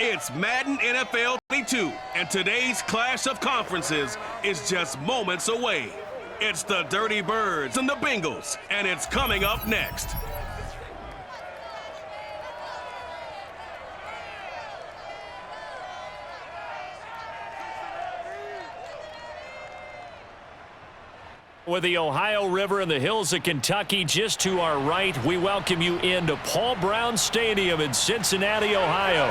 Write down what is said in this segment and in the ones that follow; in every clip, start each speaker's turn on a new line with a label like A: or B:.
A: It's Madden NFL 22, and today's clash of conferences is just moments away. It's the Dirty Birds and the Bengals, and it's coming up next.
B: With the Ohio River and the hills of Kentucky just to our right, we welcome you into Paul Brown Stadium in Cincinnati, Ohio.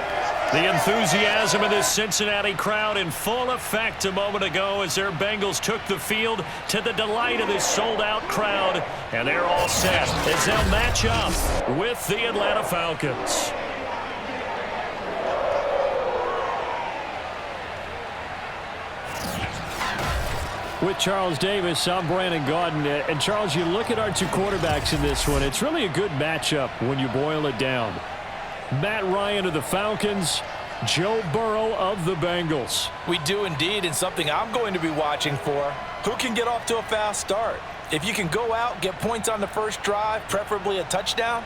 B: The enthusiasm of this Cincinnati crowd in full effect a moment ago as their Bengals took the field to the delight of this sold-out crowd. And they're all set as they'll match up with the Atlanta Falcons. With Charles Davis, I'm Brandon Gaudin. And Charles, you look at our two quarterbacks in this one, it's really a good matchup when you boil it down. Matt Ryan of the Falcons, Joe Burrow of the Bengals.
C: We do indeed, and something I'm going to be watching for. Who can get off to a fast start? If you can go out, get points on the first drive, preferably a touchdown,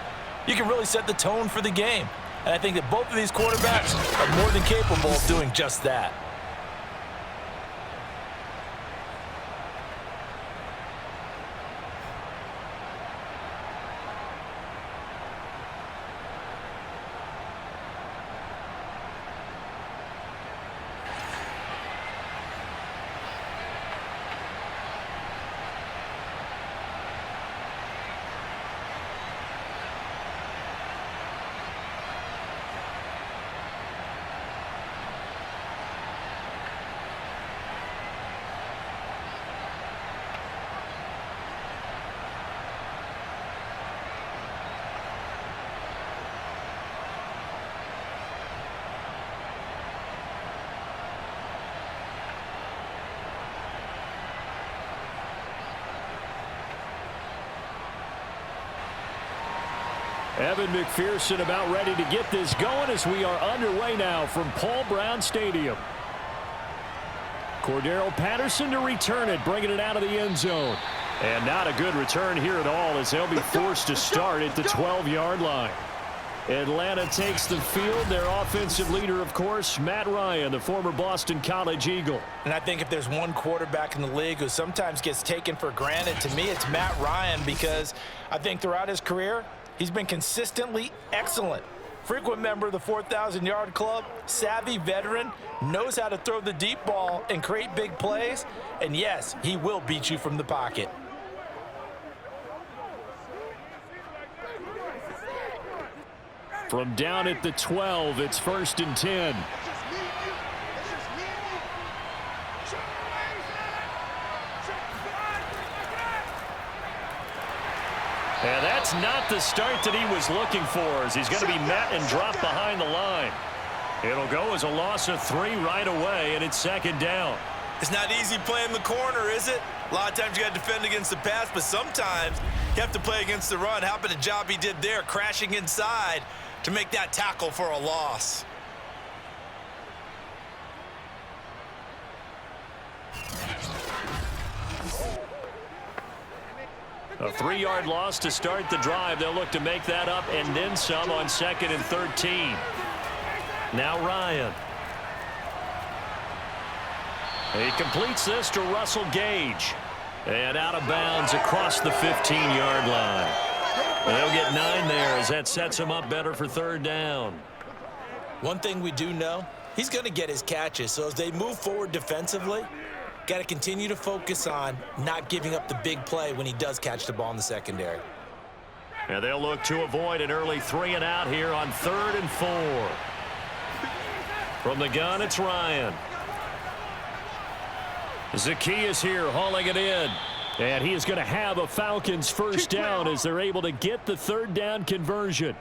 C: you can really set the tone for the game. And I think that both of these quarterbacks are more than capable of doing just that.
B: Evan McPherson about ready to get this going as we are underway now from Paul Brown Stadium. Cordero Patterson to return it, bringing it out of the end zone. And not a good return here at all as they'll be forced to start at the 12-yard line. Atlanta takes the field. Their offensive leader, of course, Matt Ryan, the former Boston College Eagle.
C: And I think if there's one quarterback in the league who sometimes gets taken for granted, to me it's Matt Ryan, because I think throughout his career, he's been consistently excellent. Frequent member of the 4,000-yard club, savvy veteran, knows how to throw the deep ball and create big plays. And yes, he will beat you from the pocket.
B: From down at the 12, it's 1st and 10. And that's not the start that he was looking for, as he's going to be met and dropped behind the line. It'll go as a loss of 3 right away, and it's 2nd down.
D: It's not easy playing the corner, is it? A lot of times you got to defend against the pass, but sometimes you have to play against the run. How about the job he did there, crashing inside to make that tackle for a loss?
B: A 3-yard loss to start the drive. They'll look to make that up and then some on 2nd and 13. Now Ryan. He completes this to Russell Gage. And out of bounds across the 15-yard line. They'll get 9 there as that sets him up better for 3rd down.
C: One thing we do know, he's going to get his catches. So as they move forward defensively, got to continue to focus on not giving up the big play when he does catch the ball in the secondary.
B: And they'll look to avoid an early 3 and out here on 3rd and 4. From the gun, it's Ryan. Zacchaeus here hauling it in. And he is going to have a Falcons 1st down as they're able to get the 3rd down conversion.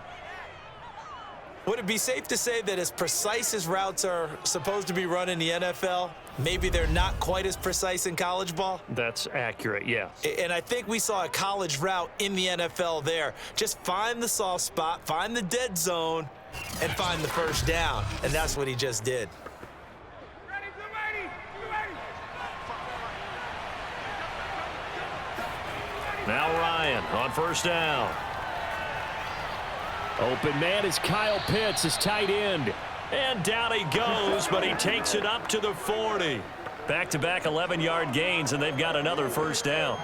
C: Would it be safe to say that as precise as routes are supposed to be run in the NFL, maybe they're not quite as precise in college ball?
B: That's accurate, yeah.
C: And I think we saw a college route in the NFL there. Just find the soft spot, find the dead zone, and find the 1st down. And that's what he just did.
B: Now Ryan on 1st down. Open man is Kyle Pitts, his tight end. And down he goes, but he takes it up to the 40. Back-to-back 11-yard gains, and they've got another first down.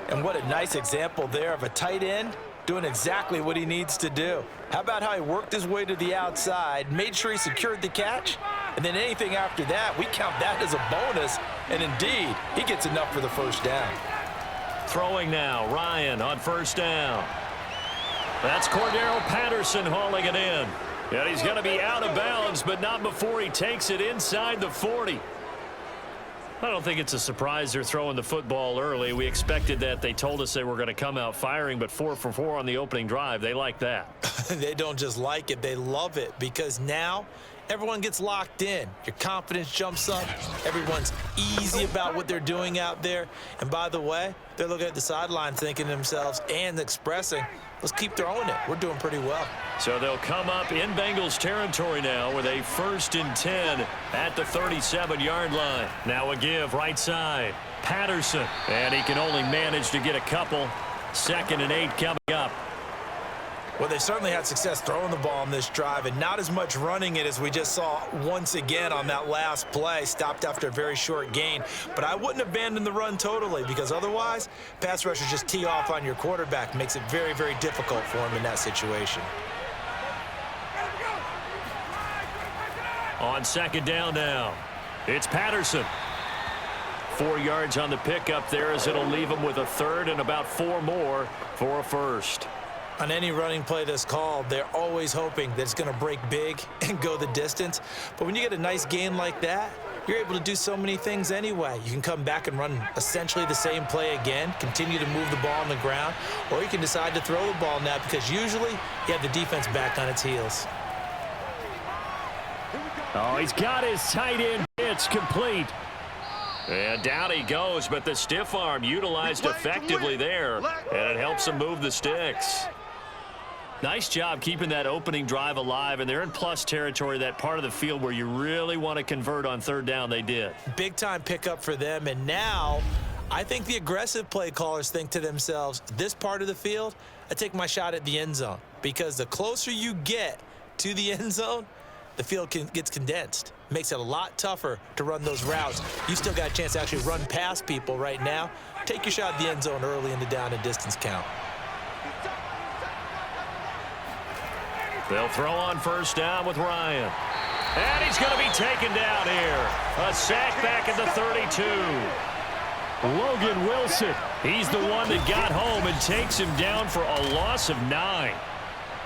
C: And what a nice example there of a tight end doing exactly what he needs to do. How about how he worked his way to the outside, made sure he secured the catch, and then anything after that, we count that as a bonus. And indeed, he gets enough for the first down.
B: Throwing now, Ryan on first down. That's Cordero Patterson hauling it in. And he's going to be out of bounds, but not before he takes it inside the 40. I don't think it's a surprise they're throwing the football early. We expected that. They told us they were going to come out firing, but 4 for 4 on the opening drive. They like that.
C: They don't just like it, they love it, because now everyone gets locked in. Your confidence jumps up. Everyone's easy about what they're doing out there. And by the way, they're looking at the sideline thinking to themselves and expressing, let's keep throwing it. We're doing pretty well.
B: So they'll come up in Bengals territory now with a 1st and 10 at the 37-yard line. Now a give right side. Patterson. And he can only manage to get a couple. 2nd and 8 coming up.
C: Well, they certainly had success throwing the ball on this drive and not as much running it as we just saw once again on that last play. Stopped after a very short gain. But I wouldn't abandon the run totally, because otherwise, pass rushers just tee off on your quarterback. Makes it very, very difficult for him in that situation.
B: On 2nd down now, it's Patterson. 4 yards on the pickup there, as it'll leave him with a 3rd and about 4 more for a 1st.
C: On any running play that's called, they're always hoping that it's going to break big and go the distance. But when you get a nice gain like that, you're able to do so many things anyway. You can come back and run essentially the same play again, continue to move the ball on the ground, or you can decide to throw the ball now, because usually you have the defense back on its heels.
B: Oh, he's got his tight end. It's complete. And down he goes, but the stiff arm utilized effectively there, and it helps him move the sticks. Nice job keeping that opening drive alive, and they're in plus territory, that part of the field where you really want to convert on 3rd down. They did.
C: Big-time pickup for them, and now I think the aggressive play callers think to themselves, this part of the field, I take my shot at the end zone, because the closer you get to the end zone, the field gets condensed. Makes it a lot tougher to run those routes. You still got a chance to actually run past people right now. Take your shot at the end zone early in the down and distance count.
B: They'll throw on 1st down with Ryan. And he's going to be taken down here. A sack back at the 32. Logan Wilson. He's the one that got home and takes him down for a loss of 9.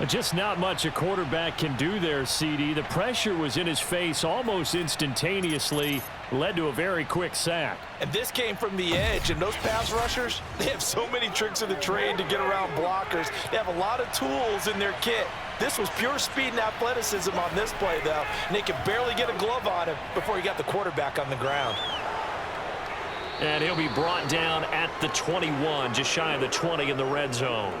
B: Just not much a quarterback can do there, CD. The pressure was in his face almost instantaneously, led to a very quick sack.
C: And this came from the edge, and those pass rushers, they have so many tricks of the trade to get around blockers. They have a lot of tools in their kit. This was pure speed and athleticism on this play, though, and they could barely get a glove on him before he got the quarterback on the ground.
B: And he'll be brought down at the 21, just shy of the 20 in the red zone.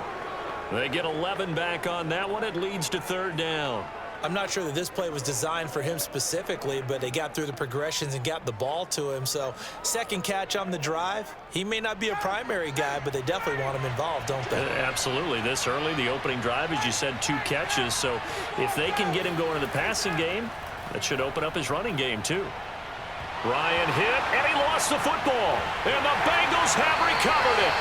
B: They get 11 back on that one. It leads to 3rd down.
C: I'm not sure that this play was designed for him specifically, but they got through the progressions and got the ball to him. So 2nd catch on the drive. He may not be a primary guy, but they definitely want him involved, don't they?
B: Absolutely. This early, the opening drive, as you said, 2 catches. So if they can get him going in the passing game, that should open up his running game too. Ryan hit, and he lost the football. And the Bengals have recovered it.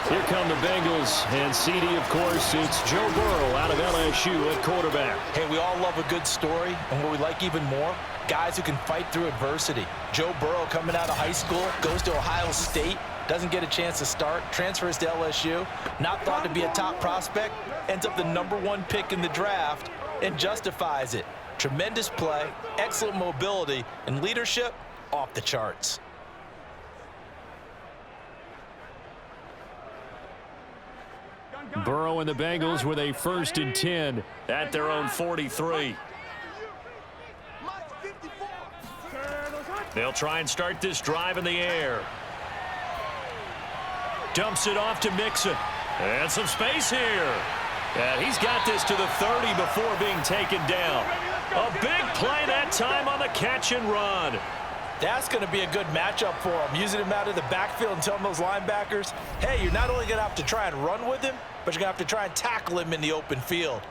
B: Here come the Bengals, and CD, of course, it's Joe Burrow out of LSU at quarterback.
C: Hey, we all love a good story, and what we like even more, guys who can fight through adversity. Joe Burrow coming out of high school, goes to Ohio State, doesn't get a chance to start, transfers to LSU, not thought to be a top prospect, ends up the #1 pick in the draft, and justifies it. Tremendous play, excellent mobility, and leadership off the charts.
B: Burrow and the Bengals with a 1st and 10 at their own 43. They'll try and start this drive in the air. Dumps it off to Mixon. And some space here. And he's got this to the 30 before being taken down. A big play that time on the catch and run.
C: That's going to be a good matchup for him. Using him out of the backfield and telling those linebackers, hey, you're not only going to have to try and run with him, but you're going to have to try and tackle him in the open field.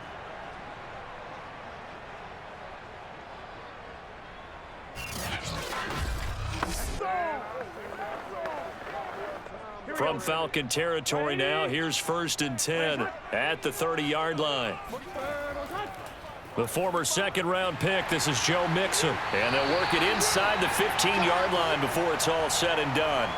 B: From Falcon territory now, here's 1st and 10 at the 30-yard line. The former second-round pick, this is Joe Mixon. And they'll work it inside the 15-yard line before it's all said and done.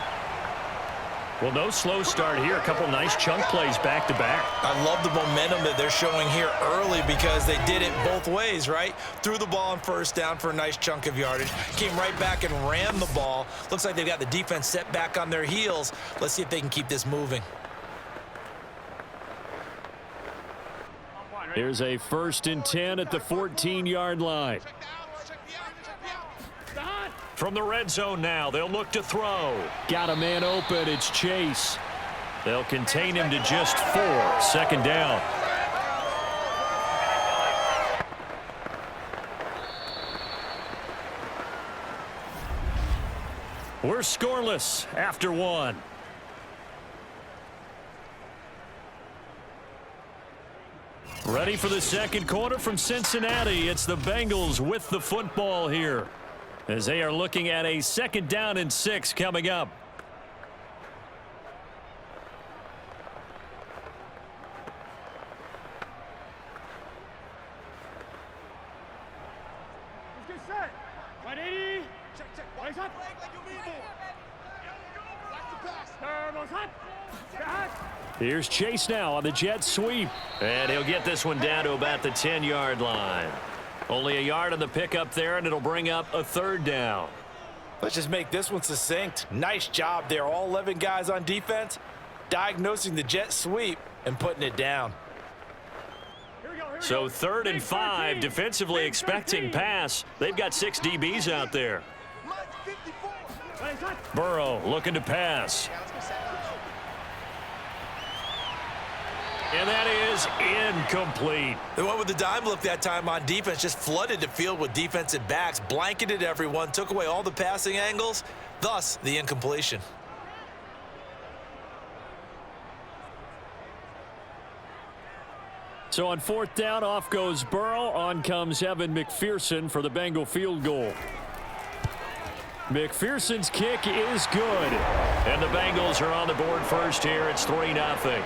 B: Well, no slow start here. A couple nice chunk plays back-to-back.
C: I love the momentum that they're showing here early because they did it both ways, right? Threw the ball on 1st down for a nice chunk of yardage. Came right back and ran the ball. Looks like they've got the defense set back on their heels. Let's see if they can keep this moving.
B: Here's a 1st and 10 at the 14-yard line. From the red zone now, they'll look to throw. Got a man open, it's Chase. They'll contain him to just 4, 2nd down. We're scoreless after 1. Ready for the second quarter from Cincinnati. It's the Bengals with the football here, as they are looking at a 2nd down and 6 coming up.
E: Let's get set. 180. Check. Legs up. Turbos hot.
B: Here's Chase now on the jet sweep. And he'll get this one down to about the 10-yard line. Only a yard on the pickup there, and it'll bring up a 3rd down.
C: Let's just make this one succinct. Nice job there. All 11 guys on defense diagnosing the jet sweep and putting it down.
B: So 3rd and 5, defensively expecting pass. They've got 6 DBs out there. Burrow looking to pass. And that is incomplete.
C: They went with the dime look that time on defense, just flooded the field with defensive backs, blanketed everyone, took away all the passing angles, thus the incompletion.
B: So on 4th down, off goes Burrow. On comes Evan McPherson for the Bengal field goal. McPherson's kick is good. And the Bengals are on the board first here. It's 3-0.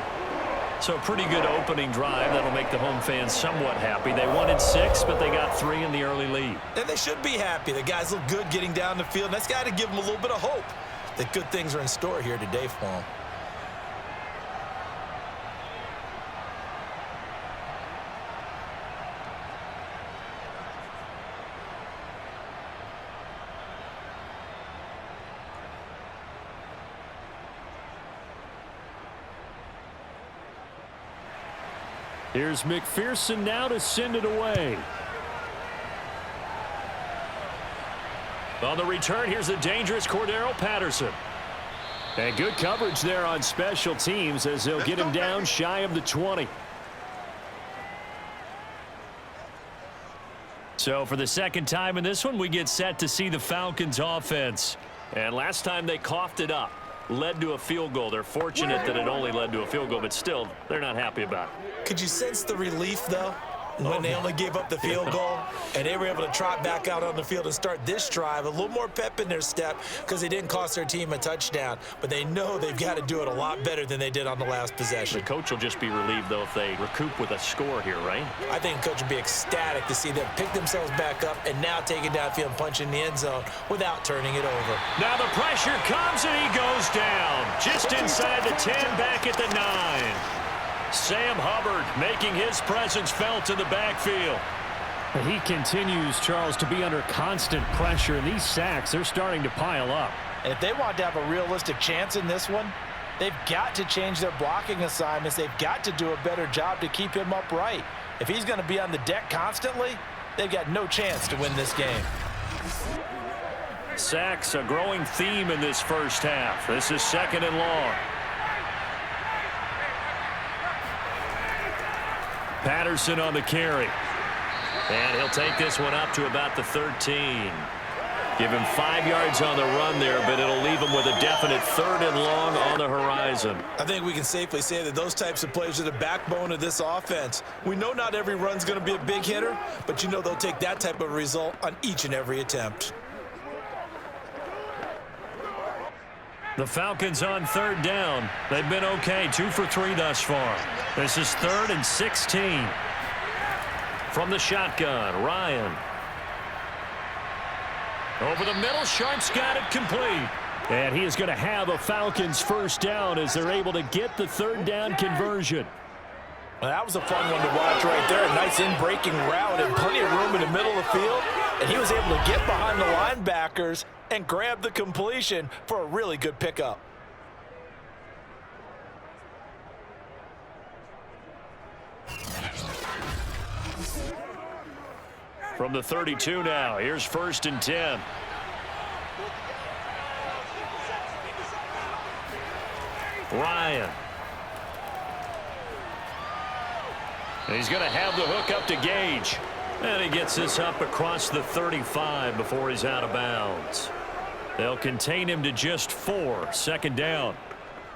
B: So pretty good opening drive. That'll make the home fans somewhat happy. They wanted 6, but they got 3 in the early lead.
C: And they should be happy. The guys look good getting down the field. And that's got to give them a little bit of hope that good things are in store here today for them.
B: Here's McPherson now to send it away. On the return, here's the dangerous Cordero Patterson. And good coverage there on special teams as they'll get him down shy of the 20. So for the 2nd time in this one, we get set to see the Falcons offense. And last time they coughed it up, led to a field goal. They're fortunate that it only led to a field goal, but still, they're not happy about it.
C: Could you sense the relief, though, when they only gave up the field goal and they were able to trot back out on the field and start this drive? A little more pep in their step because they didn't cost their team a touchdown, but they know they've got to do it a lot better than they did on the last possession.
B: The coach will just be relieved, though, if they recoup with a score here, right?
C: I think the coach would be ecstatic to see them pick themselves back up and now take it downfield and punch in the end zone without turning it over.
B: Now the pressure comes and he goes down. Just inside the 10, back at the 9. Sam Hubbard making his presence felt in the backfield. He continues, Charles, to be under constant pressure, and these sacks, they're starting to pile up.
C: And if they want to have a realistic chance in this one, they've got to change their blocking assignments. They've got to do a better job to keep him upright. If he's going to be on the deck constantly, they've got no chance to win this game.
B: Sacks, a growing theme in this first half. This is 2nd and long. Patterson on the carry. And he'll take this one up to about the 13. Give him 5 yards on the run there, but it'll leave him with a definite 3rd and long on the horizon.
C: I think we can safely say that those types of plays are the backbone of this offense. We know not every run's going to be a big hitter, but you know they'll take that type of result on each and every attempt.
B: The Falcons on third down. They've been okay, 2 for 3 thus far. This is 3rd and 16. From the shotgun, Ryan. Over the middle, Sharp's got it complete. And he is going to have a Falcons first down as they're able to get the third down conversion.
C: Well, that was a fun one to watch right there. A nice in-breaking route and plenty of room in the middle of the field. And he was able to get behind the linebackers and grab the completion for a really good pickup.
B: From the 32 now, here's 1st and 10. Ryan. And he's going to have the hook up to Gage. And he gets this up across the 35 before he's out of bounds. They'll contain him to just 4, 2nd down.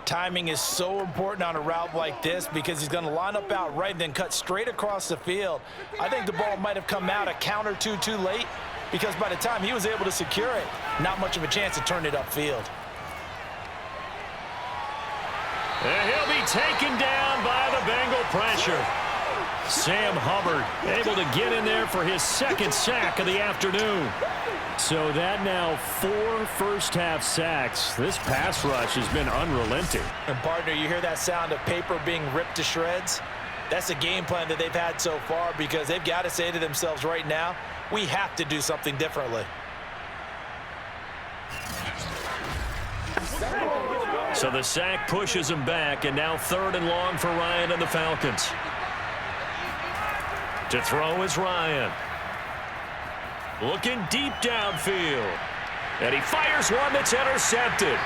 C: Timing is so important on a route like this because he's going to line up out right and then cut straight across the field. I think the ball might have come out a count or two too late because by the time he was able to secure it, not much of a chance to turn it upfield.
B: And he'll be taken down by the Bengal pressure. Sam Hubbard able to get in there for his 2nd sack of the afternoon. So that now 4 first-half sacks. This pass rush has been unrelenting.
C: And, partner, you hear that sound of paper being ripped to shreds? That's the game plan that they've had so far because they've got to say to themselves right now, we have to do something differently.
B: So the sack pushes him back, and now 3rd and long for Ryan and the Falcons. To throw is Ryan. Looking deep downfield. And he fires one that's intercepted.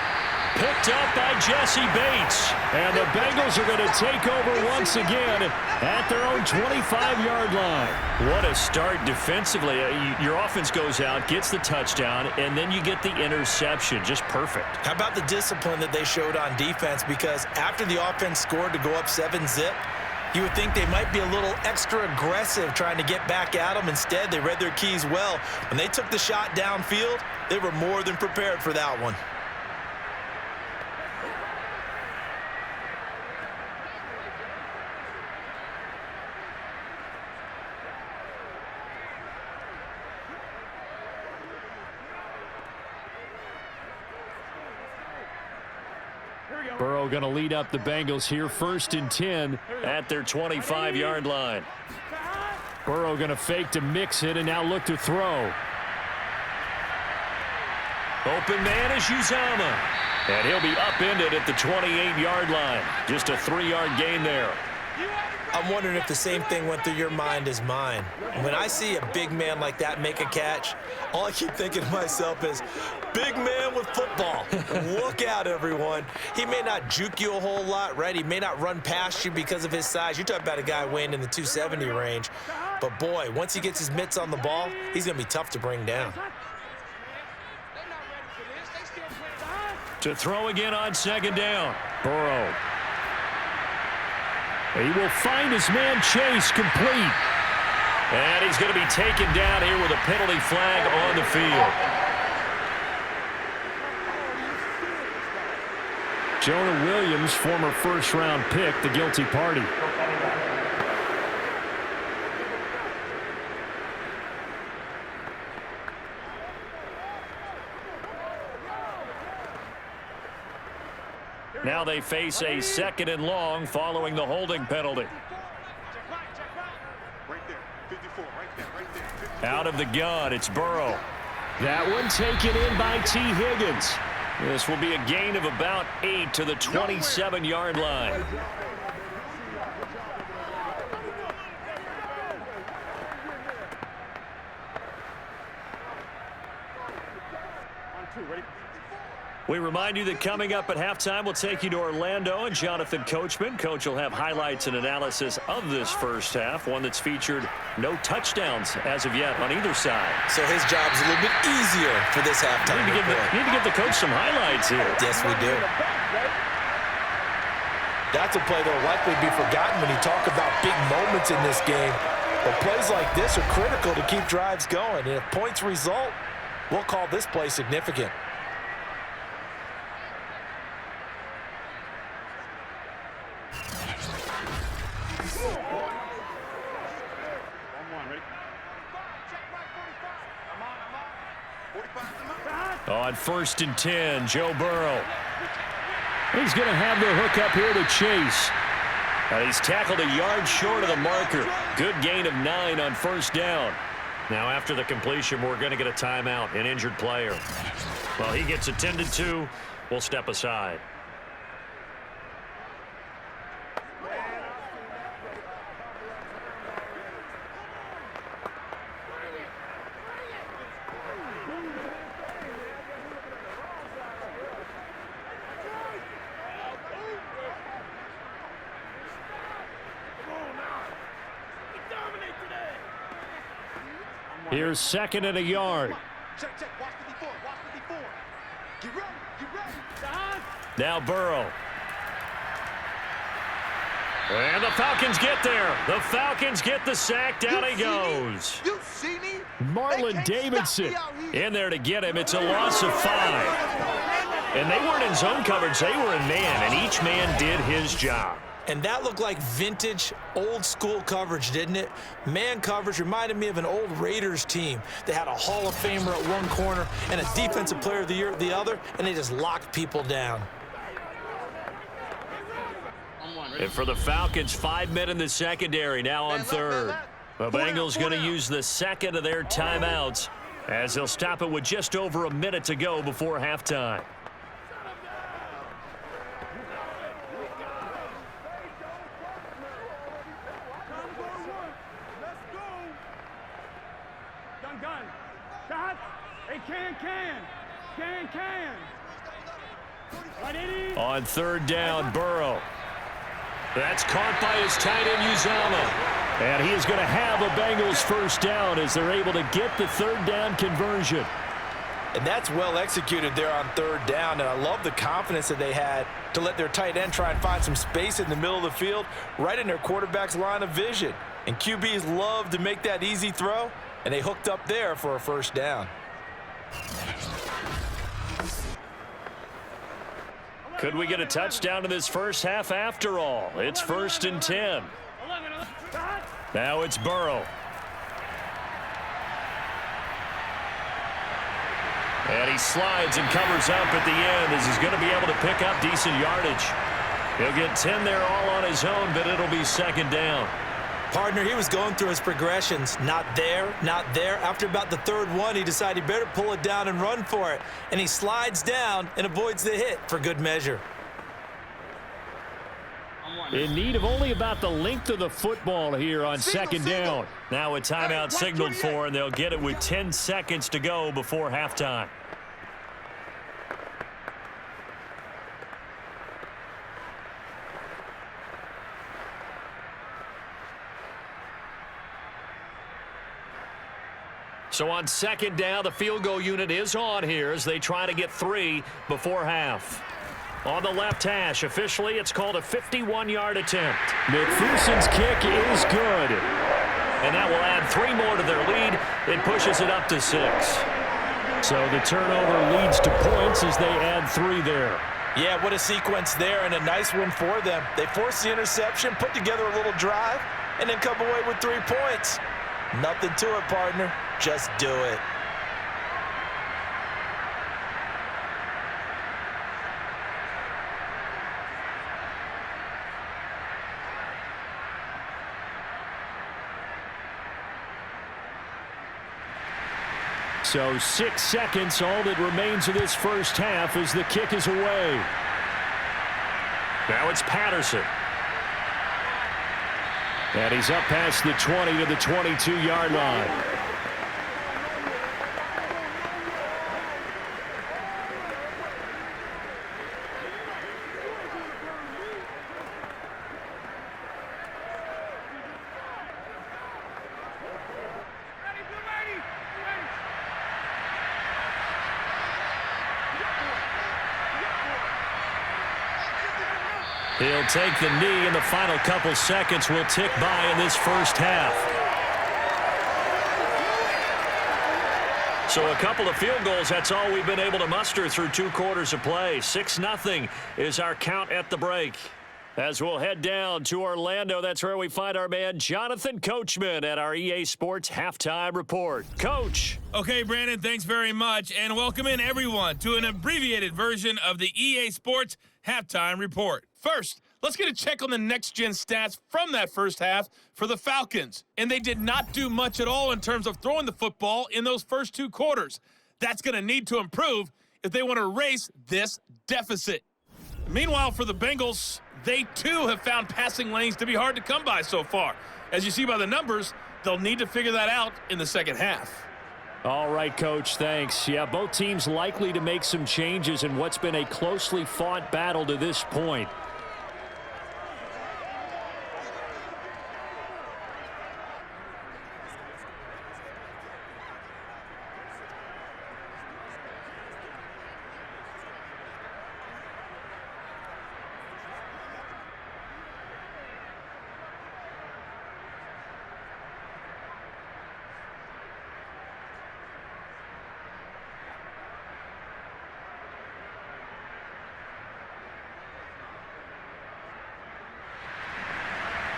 B: Picked up by Jesse Bates. And the Bengals are going to take over once again at their own 25-yard line. What a start defensively. Your offense goes out, gets the touchdown, and then you get the interception. Just perfect.
C: How about the discipline that they showed on defense? Because after the offense scored to go up 7-zip, you would think they might be a little extra aggressive trying to get back at them. Instead, they read their keys well. When they took the shot downfield, they were more than prepared for that one.
B: Burrow going to lead up the Bengals here, 1st and 10 at their 25-yard line. Burrow going to fake to mix it and now look to throw. Open man is Uzomah. And he'll be upended at the 28-yard line. Just a 3-yard gain there.
C: I'm wondering if the same thing went through your mind as mine. When I see a big man like that make a catch, all I keep thinking to myself is, big man with football. Look out, everyone. He may not juke you a whole lot, right? He may not run past you because of his size. You're talking about a guy weighing in the 270 range. But, boy, once he gets his mitts on the ball, he's going to be tough to bring down.
B: To throw again on 2nd down. Burrow. He will find his man Chase complete. And he's going to be taken down here with a penalty flag on the field. Jonah Williams, former first-round pick, the guilty party. Now they face a 2nd and long following the holding penalty. Out of the gun, it's Burrow. That one taken in by T. Higgins. This will be a gain of about 8 to the 27-yard line. We remind you that coming up at halftime, we'll take you to Orlando and Jonathan Coachman. Coach will have highlights and analysis of this first half, one that's featured no touchdowns as of yet on either side.
C: So his job's a little bit easier for this halftime.
B: Need to give the coach some highlights here.
C: Yes, we do. That's a play that will likely be forgotten when you talk about big moments in this game. But plays like this are critical to keep drives going. And if points result, we'll call this play significant.
B: On 1st and 10, Joe Burrow. He's going to have the hook up here to Chase. And he's tackled a yard short of the marker. Good gain of 9 on 1st down. Now after the completion, we're going to get a timeout, an injured player. Well, he gets attended to. We'll step aside. Here's 2nd and a yard.
E: Check. Watch the D4. Get ready.
B: Now Burrow. And the Falcons get there. The Falcons get the sack. Down he goes.
E: You see me?
B: Marlon Davidson in there to get him. It's a loss of 5. And they weren't in zone coverage. They were in man, and each man did his job.
C: And that looked like vintage, old-school coverage, didn't it? Man coverage reminded me of an old Raiders team. They had a Hall of Famer at one corner and a Defensive Player of the Year at the other, and they just locked people down.
B: And for the Falcons, 5 men in the secondary now on 3rd. The Bengals going to use the 2nd of their timeouts as they'll stop it with just over a minute to go before halftime. On 3rd down, Burrow. That's caught by his tight end, Uzama. And he is going to have a Bengals 1st down as they're able to get the 3rd down conversion.
C: And that's well executed there on 3rd down. And I love the confidence that they had to let their tight end try and find some space in the middle of the field, right in their quarterback's line of vision. And QBs love to make that easy throw, and they hooked up there for a 1st down.
B: Could we get a touchdown in this first half after all? It's 1st and 10. Now it's Burrow. And he slides and covers up at the end as he's going to be able to pick up decent yardage. He'll get 10 there all on his own, but it'll be 2nd down.
C: Partner, he was going through his progressions. Not there, not there. After about the 3rd one, he decided he better pull it down and run for it. And he slides down and avoids the hit for good measure.
B: In need of only about the length of the football here on 2nd down. Now a timeout signaled for, and they'll get it with 10 seconds to go before halftime. So on 2nd down, the field goal unit is on here as they try to get 3 before half. On the left hash, officially, it's called a 51-yard attempt. McPherson's kick is good. And that will add 3 more to their lead. It pushes it up to 6. So the turnover leads to points as they add 3 there.
C: Yeah, what a sequence there, and a nice one for them. They force the interception, put together a little drive, and then come away with 3 points. Nothing to it, partner. Just do it.
B: So 6 seconds, all that remains of this first half as the kick is away. Now it's Patterson. And he's up past the 20 to the 22-yard line. He'll take the knee, and the final couple seconds will tick by in this first half. So a couple of field goals, that's all we've been able to muster through 2 quarters of play. 6-0 is our count at the break. As we'll head down to Orlando, that's where we find our man Jonathan Coachman at our EA Sports Halftime Report. Coach.
F: Okay, Brandon, thanks very much, and welcome in everyone to an abbreviated version of the EA Sports Halftime Report. First, let's get a check on the next-gen stats from that first half for the Falcons. And they did not do much at all in terms of throwing the football in those first 2 quarters. That's going to need to improve if they want to erase this deficit. Meanwhile, for the Bengals, they too have found passing lanes to be hard to come by so far. As you see by the numbers, they'll need to figure that out in the second half.
B: All right, Coach, thanks. Yeah, both teams likely to make some changes in what's been a closely fought battle to this point.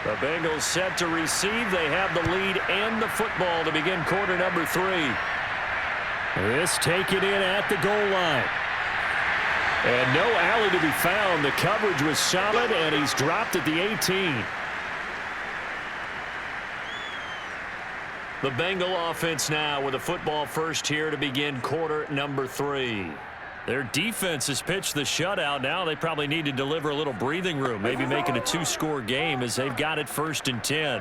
B: The Bengals set to receive. They have the lead and the football to begin quarter number 3. This taken in at the goal line. And no alley to be found. The coverage was solid, and he's dropped at the 18. The Bengal offense now with a football first here to begin quarter number 3. Their defense has pitched the shutout. Now they probably need to deliver a little breathing room, maybe make it a 2-score game as they've got it 1st and 10.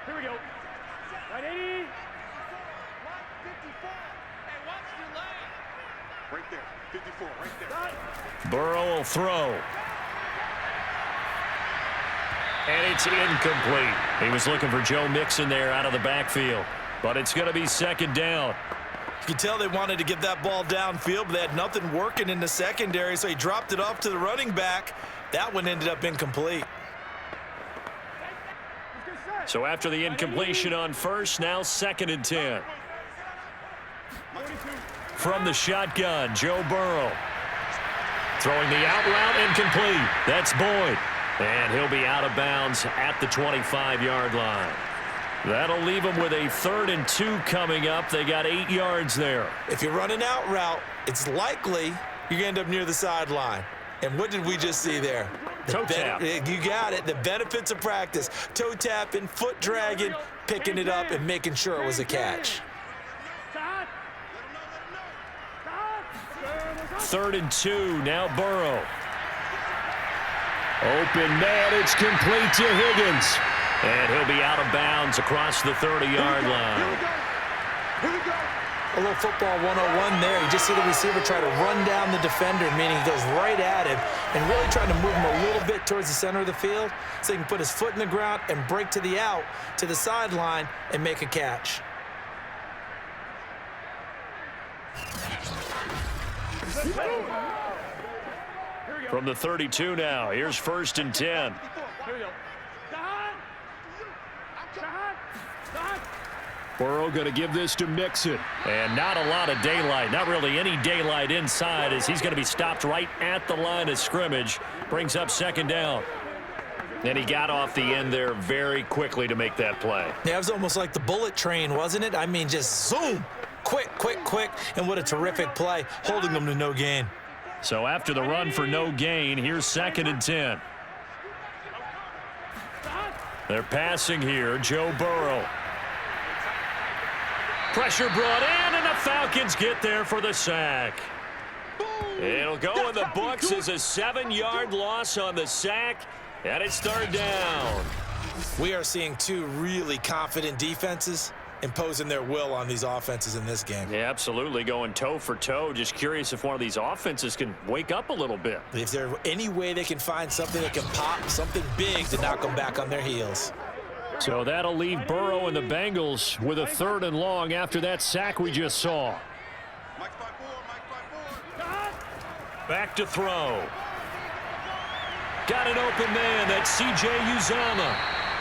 E: Here we go. Right 80.
G: Right there. 54, right there.
B: Burrow will throw. And it's incomplete. He was looking for Joe Mixon there out of the backfield. But it's going to be 2nd down.
D: You can tell they wanted to get that ball downfield, but they had nothing working in the secondary, so he dropped it off to the running back. That one ended up incomplete.
B: So after the incompletion on first, now 2nd and 10. From the shotgun, Joe Burrow. Throwing the out route, incomplete. That's Boyd. And he'll be out of bounds at the 25-yard line. That'll leave them with a 3rd and 2 coming up. They got 8 yards there.
D: If you run an out route, it's likely you're going to end up near the sideline. And what did we just see there?
B: Toe tap.
D: You got it. The benefits of practice. Toe tapping, foot dragging, picking it up, and making sure it was a catch.
B: 3rd and 2. Now Burrow. Open man, it's complete to Higgins. And he'll be out of bounds across the 30-yard line.
D: A little football 101 there. You just see the receiver try to run down the defender, meaning he goes right at him and really trying to move him a little bit towards the center of the field so he can put his foot in the ground and break to the out, to the sideline, and make a catch.
B: From the 32 now, here's 1st and 10.
E: Here we go.
B: Burrow going to give this to Mixon. And not a lot of daylight, not really any daylight inside as he's going to be stopped right at the line of scrimmage. Brings up 2nd down. And he got off the end there very quickly to make that play.
D: Yeah, it was almost like the bullet train, wasn't it? I mean, just zoom, quick, and what a terrific play, holding them to no gain.
B: So after the run for no gain, here's 2nd and 10. They're passing here, Joe Burrow. Pressure brought in, and the Falcons get there for the sack. It'll go in the books as a 7-yard loss on the sack, and it's 3rd down.
D: We are seeing 2 really confident defenses imposing their will on these offenses in this game.
B: Yeah, absolutely, going toe for toe. Just curious if one of these offenses can wake up a little bit.
D: If there's any way they can find something that can pop, something big to knock them back on their heels.
B: So that'll leave Burrow and the Bengals with a 3rd and long after that sack we just saw. Back to throw. Got an open man. That's C.J. Uzomah.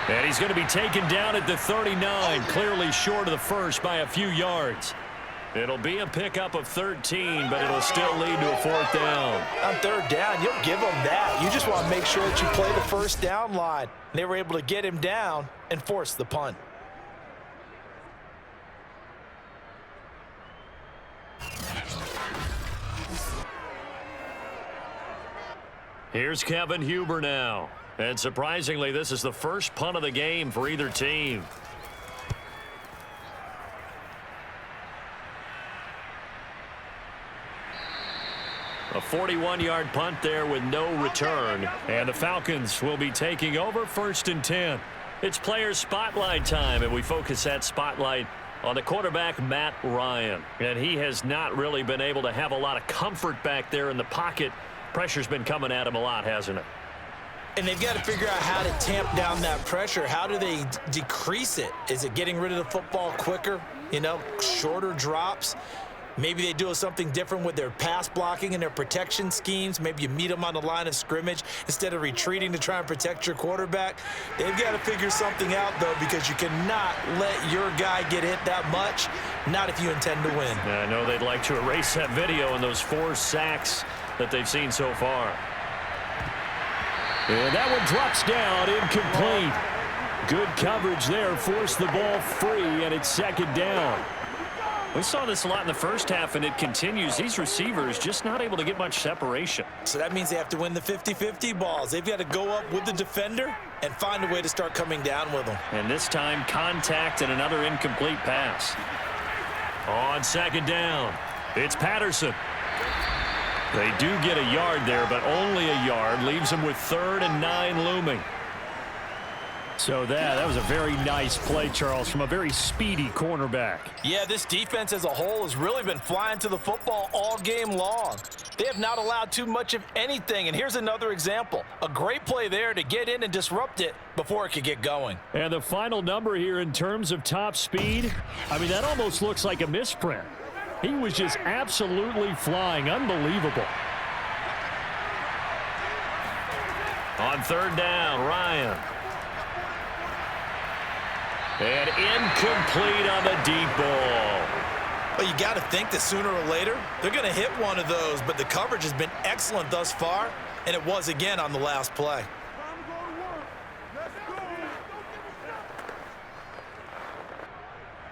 B: And he's going to be taken down at the 39, clearly short of the first by a few yards. It'll be a pickup of 13, but it'll still lead to a 4th down.
C: On 3rd down, you'll give them that. You just want to make sure that you play the first down line. And they were able to get him down and force the punt.
B: Here's Kevin Huber now. And surprisingly, this is the first punt of the game for either team. A 41-yard punt there with no return. And the Falcons will be taking over 1st and 10. It's player spotlight time, and we focus that spotlight on the quarterback, Matt Ryan. And he has not really been able to have a lot of comfort back there in the pocket. Pressure's been coming at him a lot, hasn't it?
C: And they've got to figure out how to tamp down that pressure. How do they decrease it? Is it getting rid of the football quicker? Shorter drops? Maybe they do something different with their pass blocking and their protection schemes. Maybe you meet them on the line of scrimmage instead of retreating to try and protect your quarterback. They've got to figure something out, though, because you cannot let your guy get hit that much, not if you intend to win.
B: I know they'd like to erase that video and those 4 sacks that they've seen so far. And that one drops down, incomplete. Good coverage there, forced the ball free, and it's 2nd down. We saw this a lot in the first half, and it continues. These receivers just not able to get much separation.
C: So that means they have to win the 50-50 balls. They've got to go up with the defender and find a way to start coming down with them.
B: And this time, contact and another incomplete pass. On 2nd down, it's Patterson. They do get a yard there, but only a yard. Leaves them with 3rd and 9 looming. So that was a very nice play, Charles, from a very speedy cornerback.
C: Yeah, this defense as a whole has really been flying to the football all game long. They have not allowed too much of anything, and here's another example. A great play there to get in and disrupt it before it could get going.
B: And the final number here in terms of top speed, that almost looks like a misprint. He was just absolutely flying. Unbelievable. On 3rd down, Ryan. And incomplete on the deep ball.
C: Well, you got to think that sooner or later, they're going to hit one of those, but the coverage has been excellent thus far, and it was again on the last play.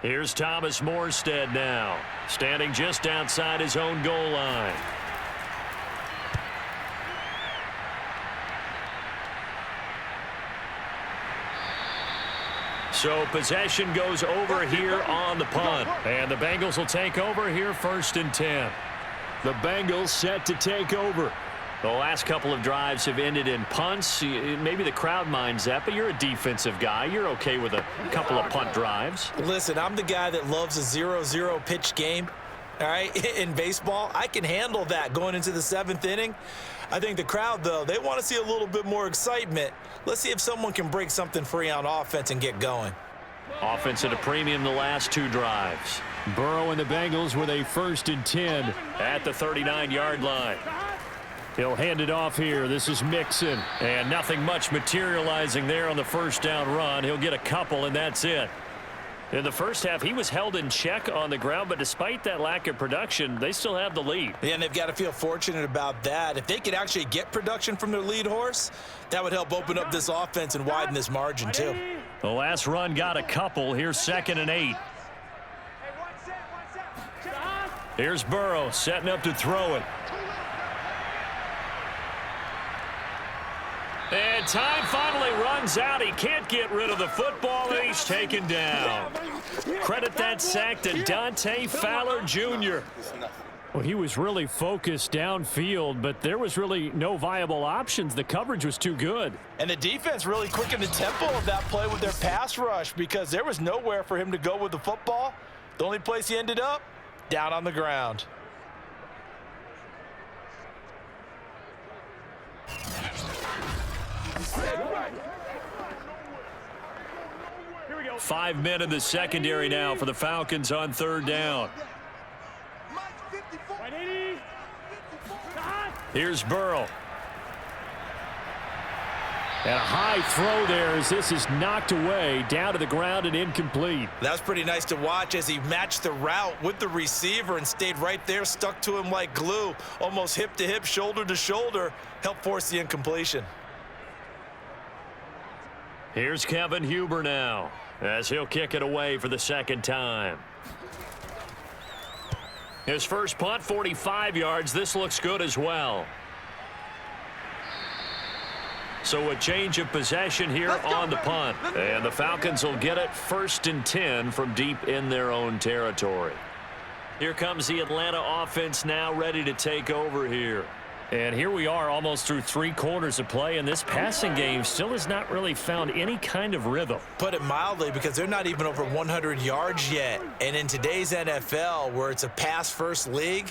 B: Here's Thomas Morstead now, standing just outside his own goal line. So possession goes over here on the punt. And the Bengals will take over here 1st and 10. The Bengals set to take over. The last couple of drives have ended in punts. Maybe the crowd minds that, but you're a defensive guy. You're okay with a couple of punt drives.
C: Listen, I'm the guy that loves a 0-0 pitch game. All right, in baseball, I can handle that going into the 7th inning. I think the crowd, though, they want to see a little bit more excitement. Let's see if someone can break something free on offense and get going.
B: Offense at a premium the last 2 drives. Burrow and the Bengals with a 1st and 10 at the 39-yard line. He'll hand it off here. This is Mixon. And nothing much materializing there on the 1st down run. He'll get a couple, and that's it. In the first half, he was held in check on the ground, but despite that lack of production, they still have the lead.
C: Yeah, and they've got to feel fortunate about that. If they could actually get production from their lead horse, that would help open up this offense and widen this margin, too.
B: The last run got a couple. Here's 2nd and 8. Here's Burrow setting up to throw it. And time finally runs out. He can't get rid of the football, and he's taken down. Credit that sack to Dante Fowler Jr. Well, he was really focused downfield, but there was really no viable options. The coverage was too good.
C: And the defense really quickened the tempo of that play with their pass rush because there was nowhere for him to go with the football. The only place he ended up, down on the ground.
B: 5 men in the secondary now for the Falcons on 3rd down. Here's Burrow. And a high throw there as this is knocked away, down to the ground and incomplete.
C: That was pretty nice to watch as he matched the route with the receiver and stayed right there, stuck to him like glue, almost hip to hip, shoulder to shoulder, helped force the incompletion.
B: Here's Kevin Huber now as he'll kick it away for the second time. His first punt, 45 yards. This looks good as well. So a change of possession here on the punt. And the Falcons will get it 1st and 10 from deep in their own territory. Here comes the Atlanta offense now ready to take over here. And here we are almost through 3 quarters of play, and this passing game still has not really found any kind of rhythm.
C: Put it mildly, because they're not even over 100 yards yet. And in today's NFL, where it's a pass-first league,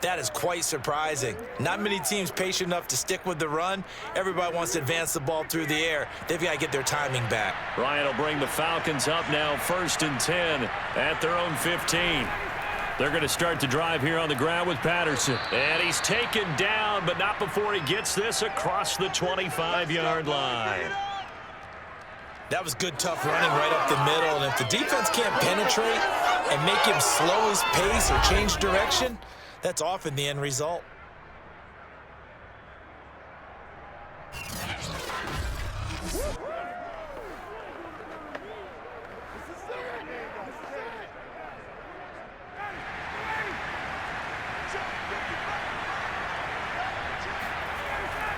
C: that is quite surprising. Not many teams patient enough to stick with the run. Everybody wants to advance the ball through the air. They've got to get their timing back.
B: Ryan will bring the Falcons up now 1st and 10 at their own 15. They're going to start the drive here on the ground with Patterson. And he's taken down, but not before he gets this across the 25-yard line.
C: That was good, tough running right up the middle. And if the defense can't penetrate and make him slow his pace or change direction, that's often the end result.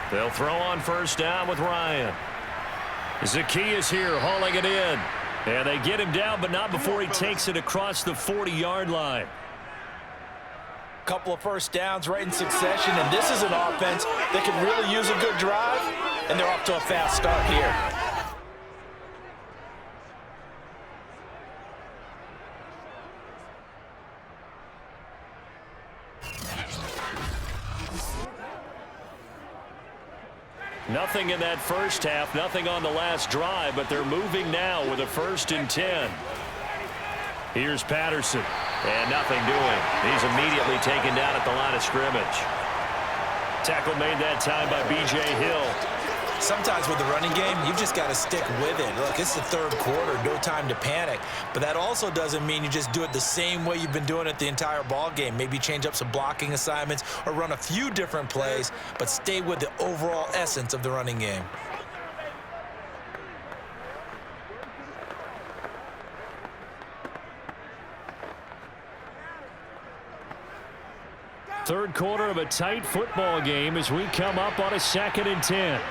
B: They'll throw on 1st down with Ryan. Zacchaeus here hauling it in. And they get him down, but not before he takes it across the 40-yard line.
C: Couple of 1st downs right in succession, and this is an offense that can really use a good drive, and they're off to a fast start here.
B: Nothing in that first half, nothing on the last drive, but they're moving now with a 1st and 10. Here's Patterson, and nothing doing. He's immediately taken down at the line of scrimmage. Tackle made that time by B.J. Hill.
C: Sometimes with the running game, you've just got to stick with it. Look, it's the 3rd quarter, no time to panic. But that also doesn't mean you just do it the same way you've been doing it the entire ball game. Maybe change up some blocking assignments or run a few different plays, but stay with the overall essence of the running game.
B: Third quarter of a tight football game as we come up on a 2nd and 10.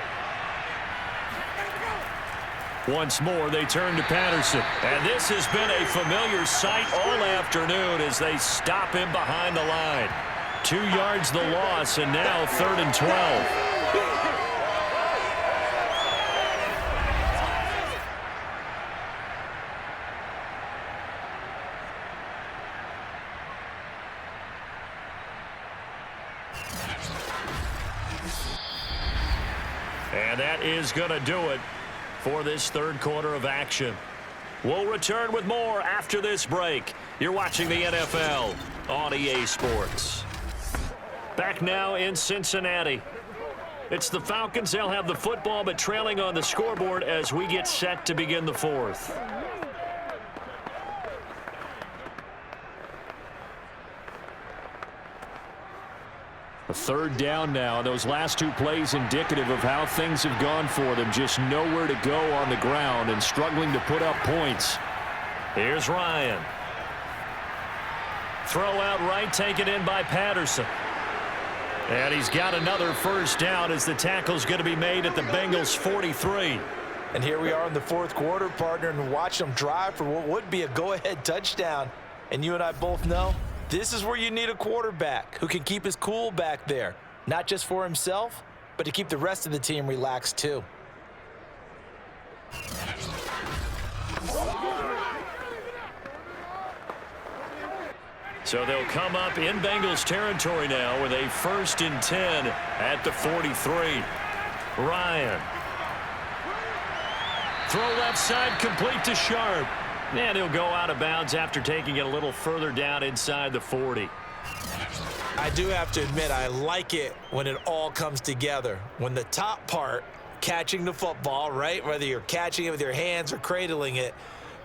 B: Once more, they turn to Patterson. And this has been a familiar sight all afternoon as they stop him behind the line. 2 yards the loss, and now 3rd and 12. And that is going to do it for this 3rd quarter of action. We'll return with more after this break. You're watching the NFL on EA Sports. Back now in Cincinnati. It's the Falcons. They'll have the football, but trailing on the scoreboard as we get set to begin the 4th. A 3rd down now. Those last 2 plays indicative of how things have gone for them. Just nowhere to go on the ground and struggling to put up points. Here's Ryan. Throw out right, taken in by Patterson. And he's got another 1st down as the tackle's going to be made at the Bengals 43.
C: And here we are in the 4th quarter, partner, and watch them drive for what would be a go-ahead touchdown. And you and I both know this is where you need a quarterback who can keep his cool back there, not just for himself, but to keep the rest of the team relaxed too.
B: So they'll come up in Bengals territory now with a 1st and 10 at the 43. Ryan. Throw left side, complete to Sharp. And he'll go out of bounds after taking it a little further down inside the 40.
C: I do have to admit, I like it when it all comes together. When the top part catching the football, right? Whether you're catching it with your hands or cradling it,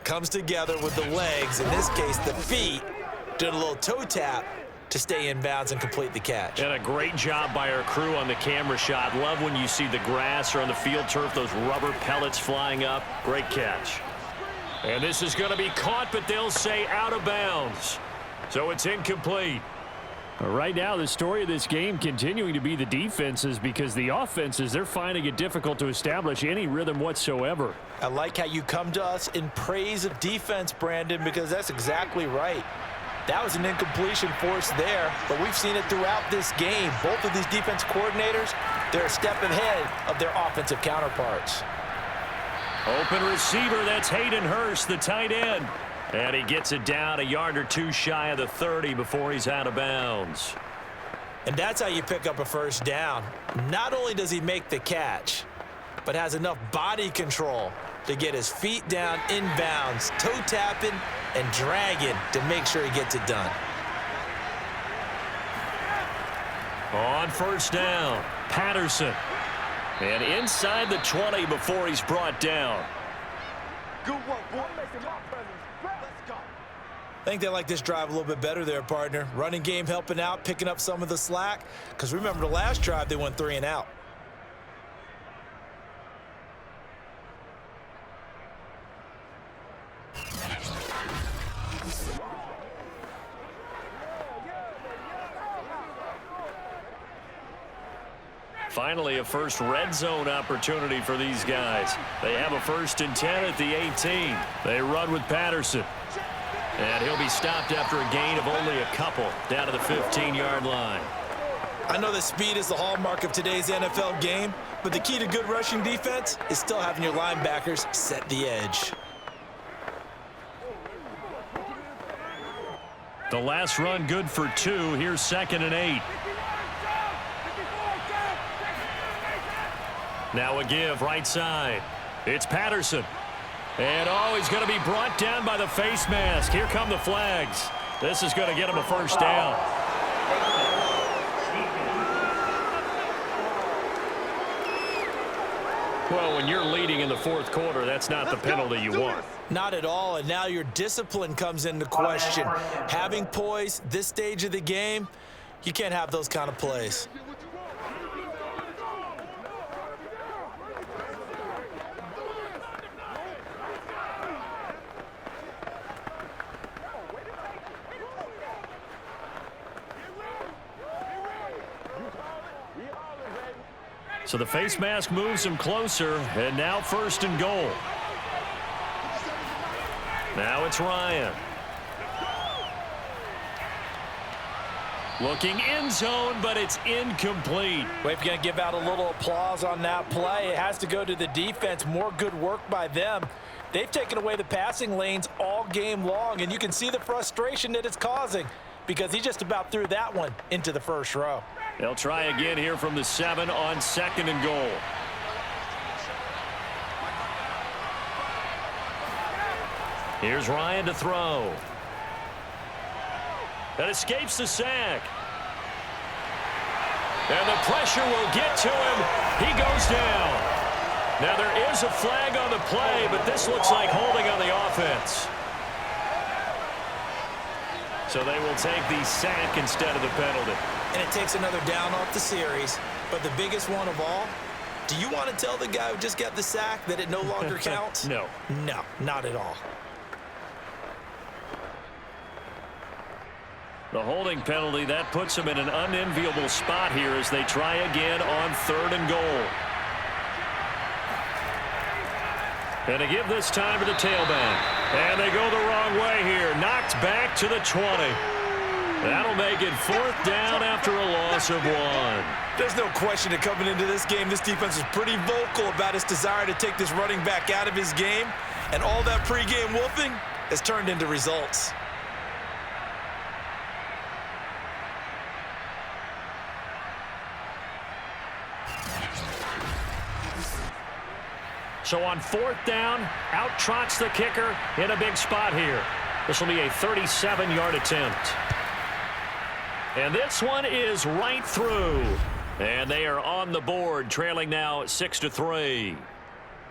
C: comes together with the legs, in this case the feet, doing a little toe tap to stay in bounds and complete the catch.
B: And a great job by our crew on the camera shot. Love when you see the grass or on the field turf, those rubber pellets flying up. Great catch. And this is going to be caught, but they'll say out of bounds. So it's incomplete.
H: Right now, the story of this game continuing to be the defenses, because the offenses, they're finding it difficult to establish any rhythm whatsoever.
C: I like how you come to us in praise of defense, Brandon, because that's exactly right. That was an incompletion forced there, but we've seen it throughout this game. Both of these defense coordinators, they're a step ahead of their offensive counterparts.
B: Open receiver, that's Hayden Hurst, the tight end. And he gets it down a yard or two shy of the 30 before he's out of bounds.
C: And that's how you pick up a first down. Not only does he make the catch, but has enough body control to get his feet down in bounds, toe tapping and dragging to make sure he gets it done.
B: On first down, Patterson. And inside the 20 before he's brought down.
G: Good work, boy. Making my presence. Let's go.
C: I think they like this drive a little bit better there, partner. Running game helping out, picking up some of the slack. Because remember the last drive, they went 3 and out.
B: Finally, a first red zone opportunity for these guys. They have a 1st and 10 at the 18. They run with Patterson. And he'll be stopped after a gain of only a couple down to the 15-yard line.
C: I know that speed is the hallmark of today's NFL game, but the key to good rushing defense is still having your linebackers set the edge.
B: The last run good for 2. Here's 2nd and 8. Now a give right side. It's Patterson. And he's going to be brought down by the face mask. Here come the flags. This is going to get him a first down. Well, when you're leading in the 4th quarter, that's not the penalty you want.
C: Not at all, and now your discipline comes into question. Having poise this stage of the game, you can't have those kind of plays.
B: So the face mask moves him closer, and now 1st and goal. Now it's Ryan. Looking end zone, but it's incomplete.
C: We're going to give out a little applause on that play. It has to go to the defense. More good work by them. They've taken away the passing lanes all game long, and you can see the frustration that it's causing because he just about threw that one into the first row.
B: They'll try again here from the 7 on 2nd and goal. Here's Ryan to throw. That escapes the sack. And the pressure will get to him. He goes down. Now there is a flag on the play, but this looks like holding on the offense. So they will take the sack instead of the penalty.
C: And it takes another down off the series. But the biggest one of all, do you want to tell the guy who just got the sack that it no longer counts?
B: No.
C: No, not at all.
B: The holding penalty, that puts them in an unenviable spot here as they try again on 3rd and goal. And to give this time to the tailback. And they go the wrong way here. Knocked back to the 20. That'll make it 4th down after a loss of 1.
C: There's no question that coming into this game, this defense is pretty vocal about its desire to take this running back out of his game. And all that pregame wolfing has turned into results.
B: So on 4th down, out trots the kicker in a big spot here. This will be a 37-yard attempt. And this one is right through. And they are on the board, trailing now 6-3.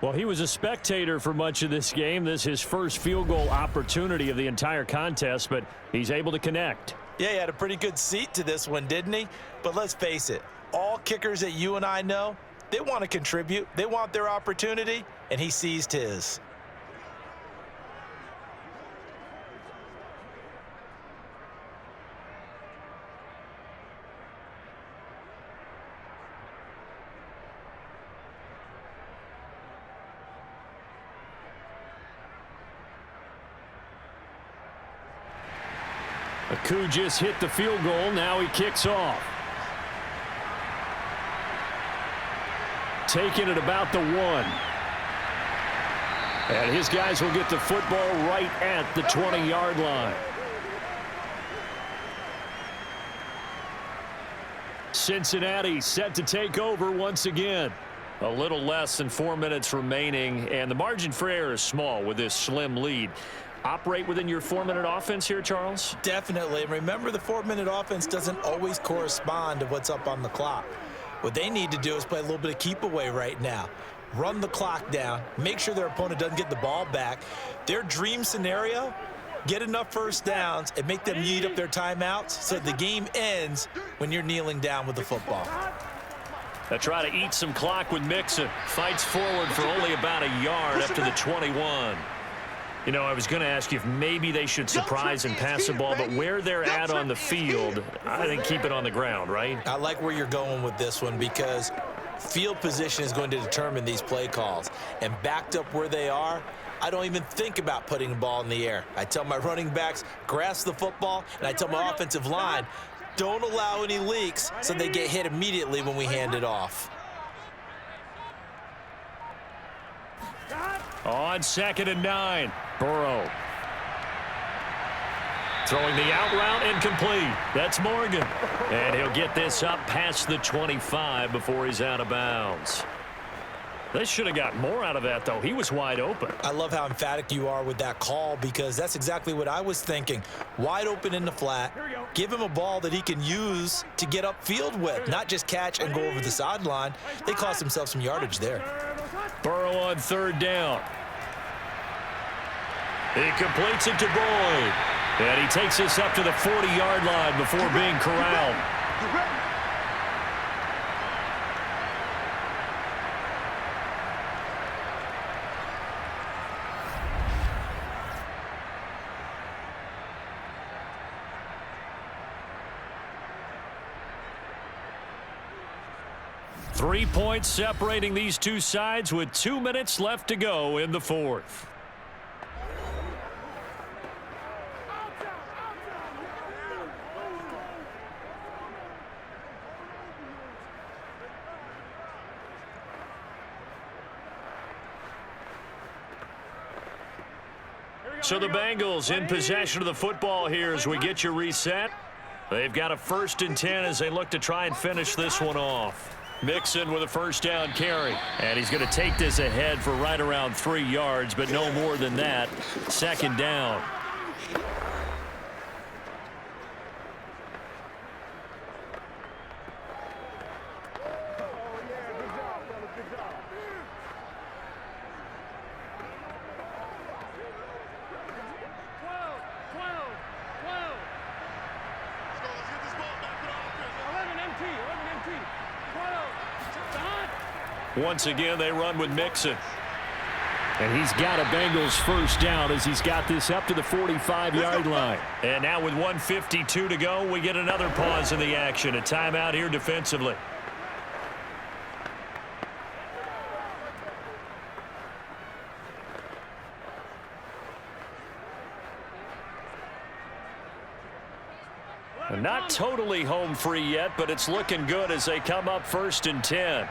H: Well, he was a spectator for much of this game. This is his first field goal opportunity of the entire contest, but he's able to connect.
C: Yeah, he had a pretty good seat to this one, didn't he? But let's face it, all kickers that you and I know, they want to contribute. They want their opportunity, and he seized his.
H: Aku just hit the field goal. Now he kicks off. Taking it about the 1. And his guys will get the football right at the 20-yard line. Cincinnati set to take over once again.
B: A little less than 4 minutes remaining, and the margin for error is small with this slim lead. Operate within your 4-minute offense here, Charles?
C: Definitely. And remember, the 4-minute offense doesn't always correspond to what's up on the clock. What they need to do is play a little bit of keep away right now. Run the clock down. Make sure their opponent doesn't get the ball back. Their dream scenario, get enough first downs and make them eat up their timeouts so the game ends when you're kneeling down with the football.
B: They try to eat some clock with Mixon. Fights forward for only about a yard up to the 21. You know, I was going to ask you if maybe they should surprise and pass the ball, but where they're at on the field, I think keep it on the ground, right?
C: I like where you're going with this one because field position is going to determine these play calls. And backed up where they are, I don't even think about putting the ball in the air. I tell my running backs, grasp the football, and I tell my offensive line, don't allow any leaks so they get hit immediately when we hand it off.
B: On 2nd and 9, Burrow. Throwing the out route incomplete. That's Morgan. And he'll get this up past the 25 before he's out of bounds. They should have got more out of that, though. He was wide open.
C: I love how emphatic you are with that call because that's exactly what I was thinking. Wide open in the flat. Give him a ball that he can use to get upfield with, not just catch and go over the sideline. They cost themselves some yardage there.
B: Burrow on 3rd down. He completes it to Boyd. And he takes this up to the 40-yard line before being corralled. Three points separating these two sides with 2 minutes left to go in the 4th. So the Bengals in possession of the football here as we get you reset. They've got a 1st and 10 as they look to try and finish this one off. Mixon with a 1st down carry. And he's going to take this ahead for right around 3 yards, but no more than that. 2nd down. Once again, they run with Mixon.
H: And he's got a Bengals 1st down as he's got this up to the 45-yard line.
B: And now with 1:52 to go, we get another pause in the action. A timeout here defensively. Not totally home free yet, but it's looking good as they come up 1st and 10.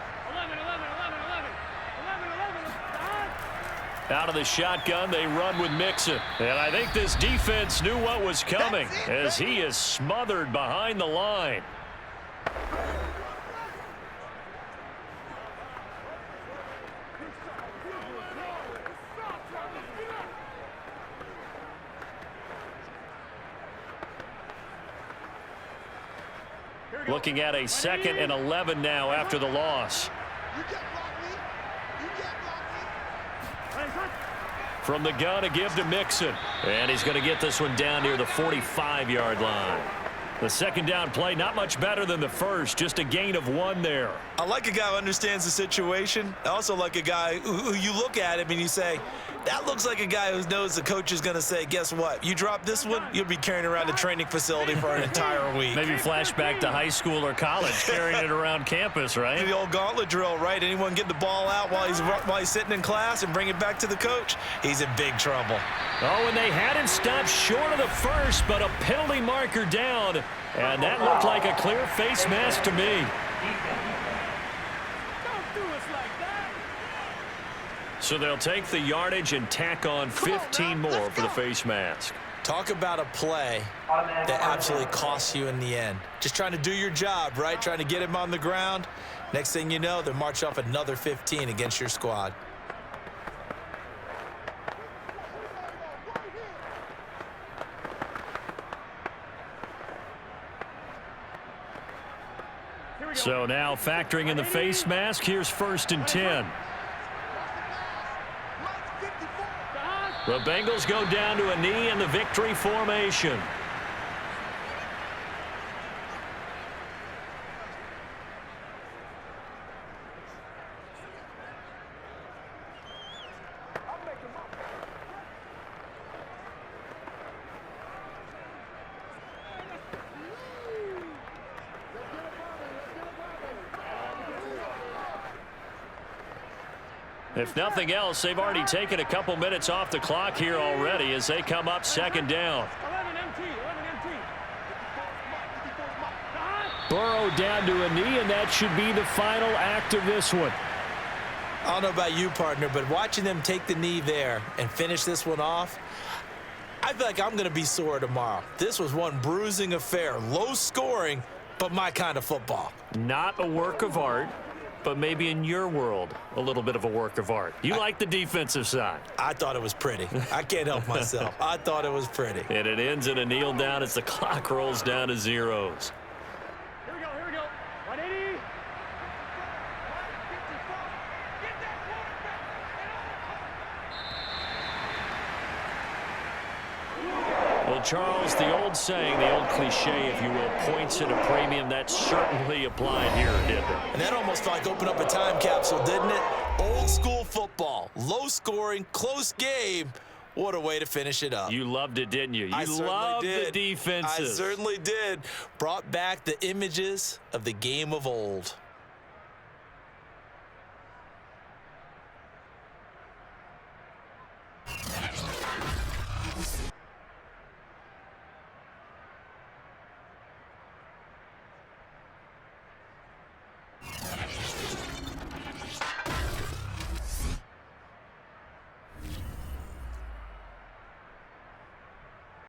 B: Out of the shotgun, they run with Mixon. And I think this defense knew what was coming as he is smothered behind the line. Looking at a 2nd and 11 now after the loss. From the gun, a give to Mixon. And he's going to get this one down near the 45-yard line. The second down play, not much better than the first, just a gain of 1 there.
D: I like a guy who understands the situation. I also like a guy who you look at him and you say, that looks like a guy who knows the coach is going to say, guess what? You drop this one, you'll be carrying around the training facility for an entire week.
B: Maybe flashback to high school or college, carrying it around campus, right?
D: The old gauntlet drill, right? Anyone get the ball out while he's sitting in class and bring it back to the coach? He's in big trouble.
B: Oh, and they had it stopped short of the first, but a penalty marker down. And that looked like a clear face mask to me. So they'll take the yardage and tack on 15 more for the face mask.
D: Talk about a play that absolutely costs you in the end. Just trying to do your job, right? Trying to get him on the ground. Next thing you know, they march off another 15 against your squad.
B: So now factoring in the face mask, here's 1st and 10. The Bengals go down to a knee in the victory formation. If nothing else, they've already taken a couple minutes off the clock here already as they come up 2nd down. Burrow down to a knee, and that should be the final act of this one.
D: I don't know about you, partner, but watching them take the knee there and finish this one off, I feel like I'm going to be sore tomorrow. This was one bruising affair, low scoring, but my kind of football.
B: Not a work of art, but maybe in your world, a little bit of a work of art. You like the defensive side.
D: I thought it was pretty. I can't help myself. I thought it was pretty.
B: And it ends in a kneel down as the clock rolls down to zeros.
E: Here we go. 180.
B: Well, Charles, the old saying, the old cliche, if you will, points at a premium, that certainly applied here, didn't it?
D: And that almost felt like opened up a time capsule, didn't it? Old school football, low scoring, close game. What a way to finish it up.
B: You loved it, didn't you? You loved the defenses.
D: I certainly did. Brought back the images of the game of old.